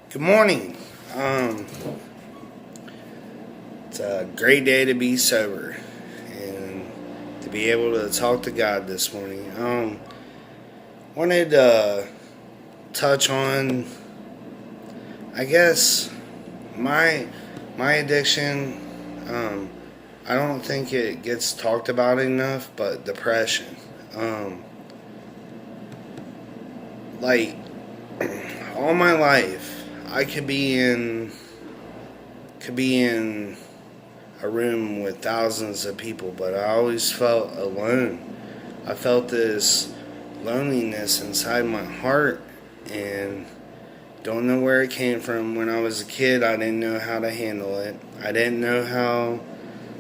Good morning. Um, it's a great day to be sober and to be able to talk to God this morning. Wanted to touch on, I guess, my my addiction. Um, I don't think it gets talked about enough, but depression. Um, like all my life, I could be in a room with thousands of people, but I always felt alone. I felt this loneliness inside my heart and don't know where it came from. When I was a kid, I didn't know how to handle it. I didn't know how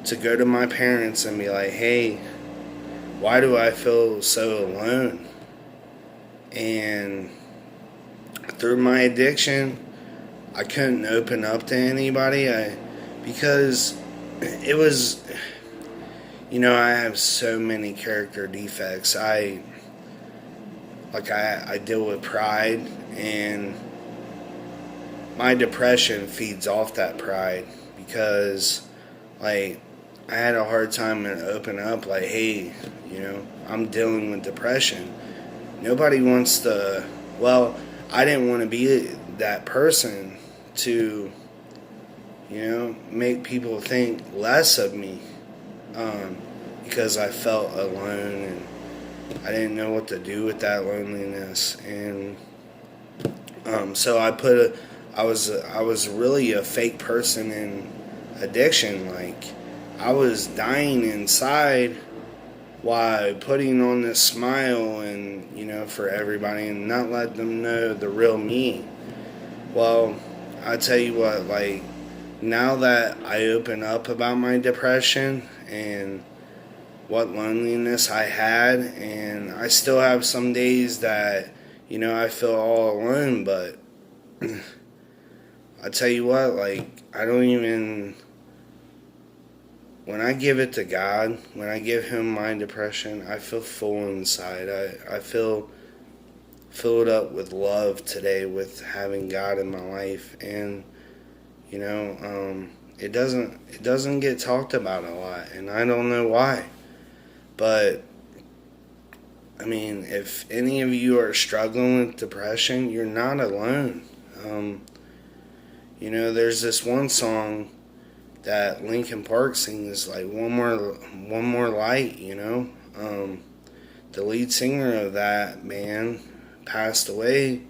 to go to my parents and be like, hey, why do I feel so alone? And through my addiction, I couldn't open up to anybody because it was, I have so many character defects. I deal with pride, and my depression feeds off that pride because like I had a hard time to open up like, hey, I'm dealing with depression. Nobody wants to, well, I didn't want to be that person to, make people think less of me, um, because I felt alone and I didn't know what to do with that loneliness. And so I was really a fake person in addiction. Like I was dying inside while putting on this smile and for everybody and not let them know the real me. Well, I tell you what, like now that I open up about my depression and what loneliness I had, and I still have some days that I feel all alone, but I tell you what, like I don't even, when I give it to God, when I give Him my depression, I feel full inside. I feel filled up with love today with having God in my life, and it doesn't get talked about a lot, and I don't know why, but I mean, if any of you are struggling with depression, you're not alone. Um, there's this one song that Linkin Park sings, like one more light. The lead singer of that band passed away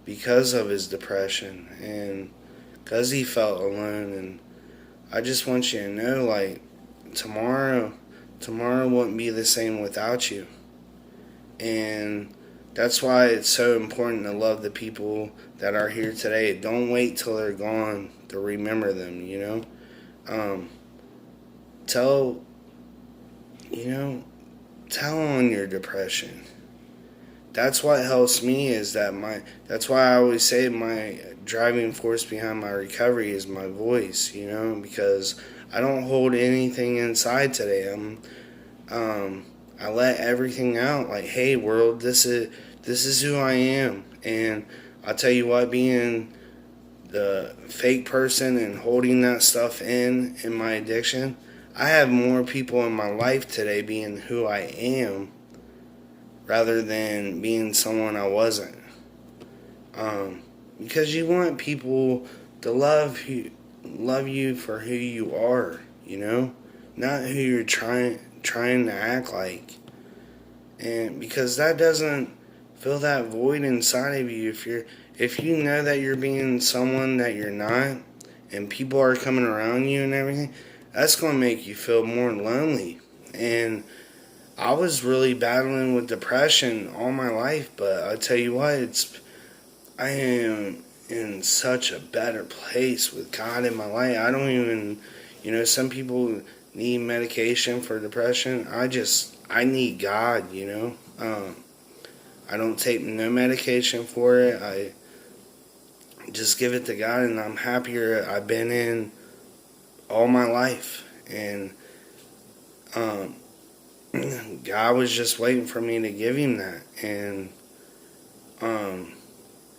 because of his depression and because he felt alone. And I just want you to know, like tomorrow wouldn't be the same without you. And that's why it's so important to love the people that are here today. Don't wait till they're gone to remember them. Um, tell you know tell on your depression. That's what helps me, is that's why I always say my driving force behind my recovery is my voice, because I don't hold anything inside today. I let everything out, like, hey world, this is who I am. And I'll tell you what, being the fake person and holding that stuff in my addiction, I have more people in my life today being who I am rather than being someone I wasn't. Because you want people to love you for who you are, not who you're trying to act like. And because that doesn't fill that void inside of you, if you know that you're being someone that you're not, and people are coming around you and everything, that's going to make you feel more lonely. And I was really battling with depression all my life, but I tell you what, I am in such a better place with God in my life. I don't even, some people need medication for depression. I need God. I don't take no medication for it. I just give it to God, and I'm happier I've been in all my life. And um, God was just waiting for me to give Him that. And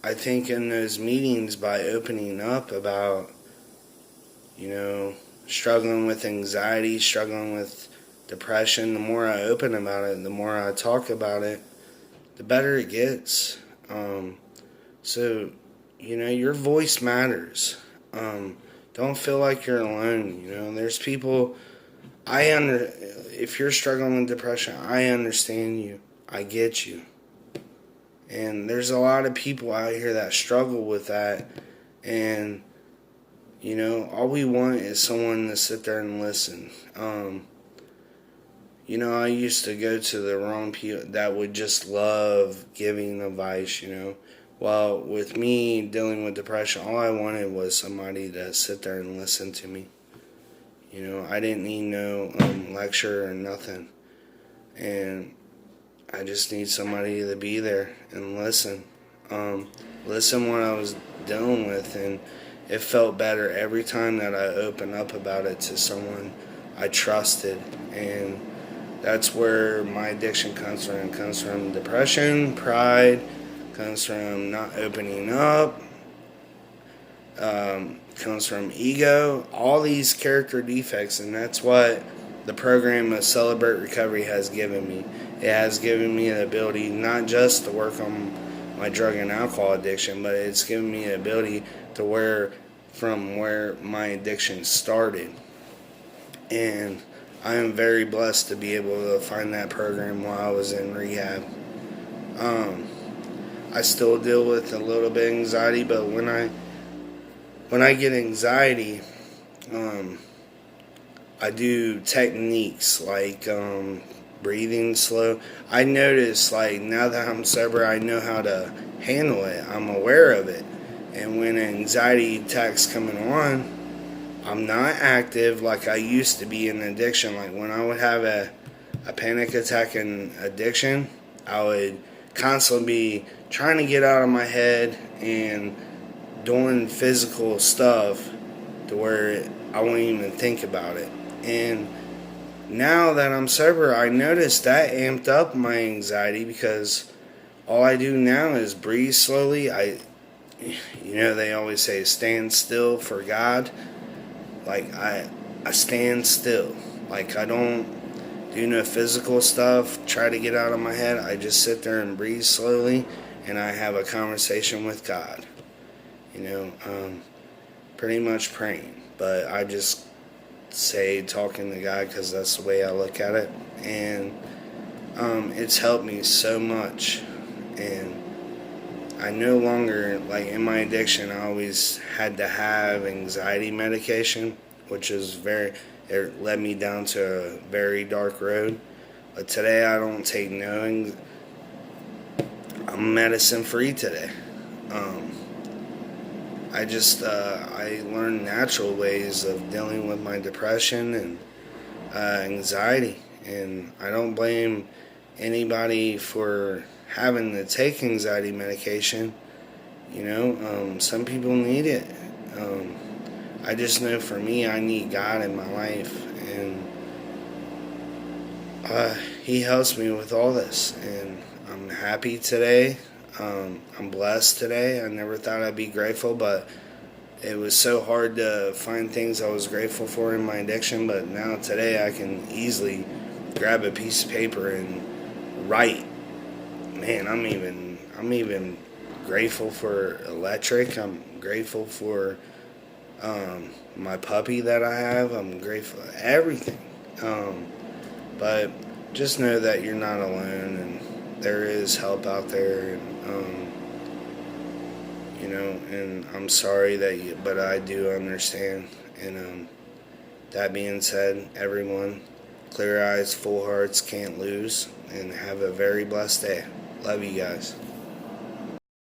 I think in those meetings, by opening up about, you know, struggling with anxiety, struggling with depression, the more I open about it, the more I talk about it, the better it gets. So, you know, your voice matters. Don't feel like you're alone. You know, there's people. If you're struggling with depression, I understand you. I get you. And there's a lot of people out here that struggle with that. And, you know, all we want is someone to sit there and listen. You know, I used to go to the wrong people that would just love giving advice, you know. Well, with me dealing with depression, all I wanted was somebody to sit there and listen to me. You know, I didn't need no lecture or nothing. And I just need somebody to be there and listen. Listen what I was dealing with, and it felt better every time that I opened up about it to someone I trusted. And that's where my addiction comes from. It comes from depression, pride, comes from not opening up, comes from ego, all these character defects, and that's what the program of Celebrate Recovery has given me. It has given me the ability not just to work on my drug and alcohol addiction, but it's given me the ability to from where my addiction started. And I am very blessed to be able to find that program while I was in rehab. I still deal with a little bit of anxiety, but when I get anxiety, I do techniques like breathing slow. I notice, like, now that I'm sober, I know how to handle it. I'm aware of it. And when anxiety attacks coming on, I'm not active like I used to be in addiction. Like when I would have a panic attack in addiction, I would constantly be trying to get out of my head and doing physical stuff to where I won't even think about it. And now that I'm sober, I noticed that amped up my anxiety because all I do now is breathe slowly. You know, they always say stand still for God. Like I stand still. Like I don't do no physical stuff, try to get out of my head. I just sit there and breathe slowly, and I have a conversation with God. You know, pretty much praying. But I just say talking to God because that's the way I look at it. And it's helped me so much. And I no longer, like in my addiction, I always had to have anxiety medication, which is it led me down to a very dark road. But today I don't take I'm medicine free today. I learned natural ways of dealing with my depression and anxiety. And I don't blame anybody for having to take anxiety medication. You know, some people need it. I just know for me, I need God in my life, and He helps me with all this, and I'm happy today. I'm blessed today. I never thought I'd be grateful, but it was so hard to find things I was grateful for in my addiction. But now today I can easily grab a piece of paper and write. Man, I'm even grateful for electric. I'm grateful for my puppy that I have. I'm grateful for everything. But just know that you're not alone, and there is help out there. And you know, and I'm sorry but I do understand. And that being said, everyone, clear eyes, full hearts, can't lose, and have a very blessed day. Love you guys.